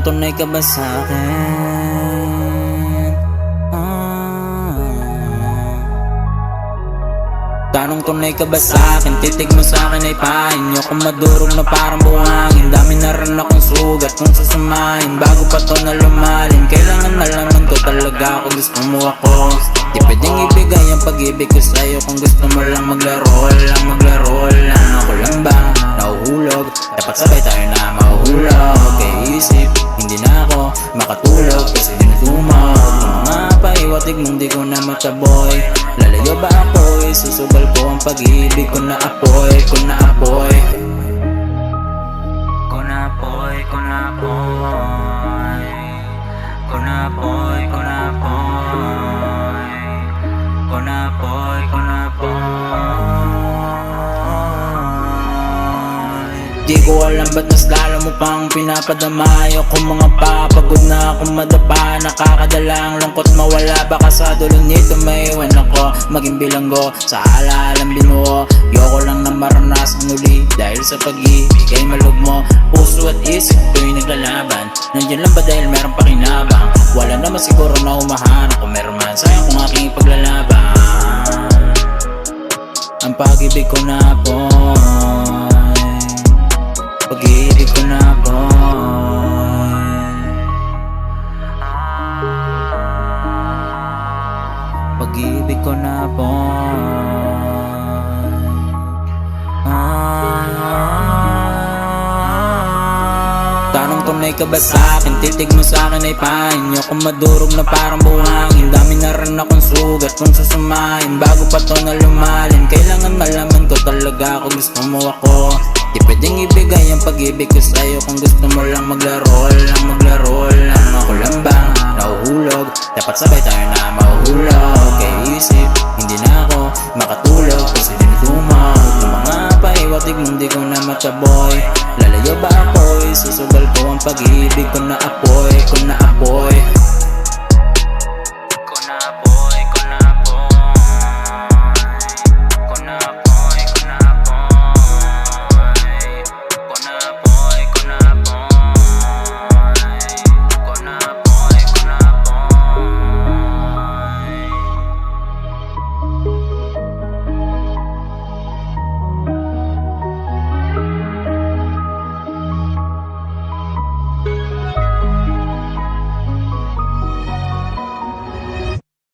tunay ka ba sa'kin? Tanong tunay ka ba sa'kin? Titig mo sa'kin ay pahinyo kung madurog na parang buhangin. Dami na rin akong sugat kung sasamahin bago pa to na lumalim. Kailangan malaman ko talaga kung gusto mo ako. Di pwedeng ibigay ang pag-ibig ko sa'yo kung gusto mo lang maglaro lang, maglaro lang. Ako lang ba nahuhulog? Dapat sabay tayo na mahuhulog. Kaya isip, hindi na ako makatulog kasi dinudumog ng mga paiwatig mong di ko na mataboy. Lalayo ba ako? Susugal ko ang pag-ibig ko na apoy, ko na apoy, ko na apoy, ko na apoy, ko na apoy, ko na apoy, ko na apoy, ko na apoy. Di ko alam ba't mas lalo mo pang pinapadama. Ayoko mga papagod na akong madapa. Nakakadala ang lungkot mawala. Baka sa dulo nito may iwan ako maging bilanggo sa alaalang binuo. Ayoko lang na maranasan uli dahil sa pag-ibig ay malug mo. Puso at isip ko'y naglalaban. Nandiyan lang ba dahil meron pakinabang? Wala naman siguro na umahanap. Kung meron man sayang kung aking paglalaban. Ang pag-ibig ko na po, pag-ibig ko na boy, pag-ibig ko na boy. Tanong tunay ka ba sa'kin? Titig mo sa'kin ay pahinyo kung madurog na parang buhangin. Dami na rin akong sugat kung sasamahin bago pa to na lumalim. Kailangan malaman ko talaga kung gusto mo ako. Di pwedeng ibigay ang pag-ibig ko sa'yo kung gusto mo lang maglaro lang, maglaro lang. Ako lang ba nahuhulog? Dapat sabay tayo na mahuhulog. Kaya isip, hindi na ako makatulog kasi dinudumog ng mga paiwatig mong di ko na mataboy. Lalayo ba ako? Susugal ko ang pag-ibig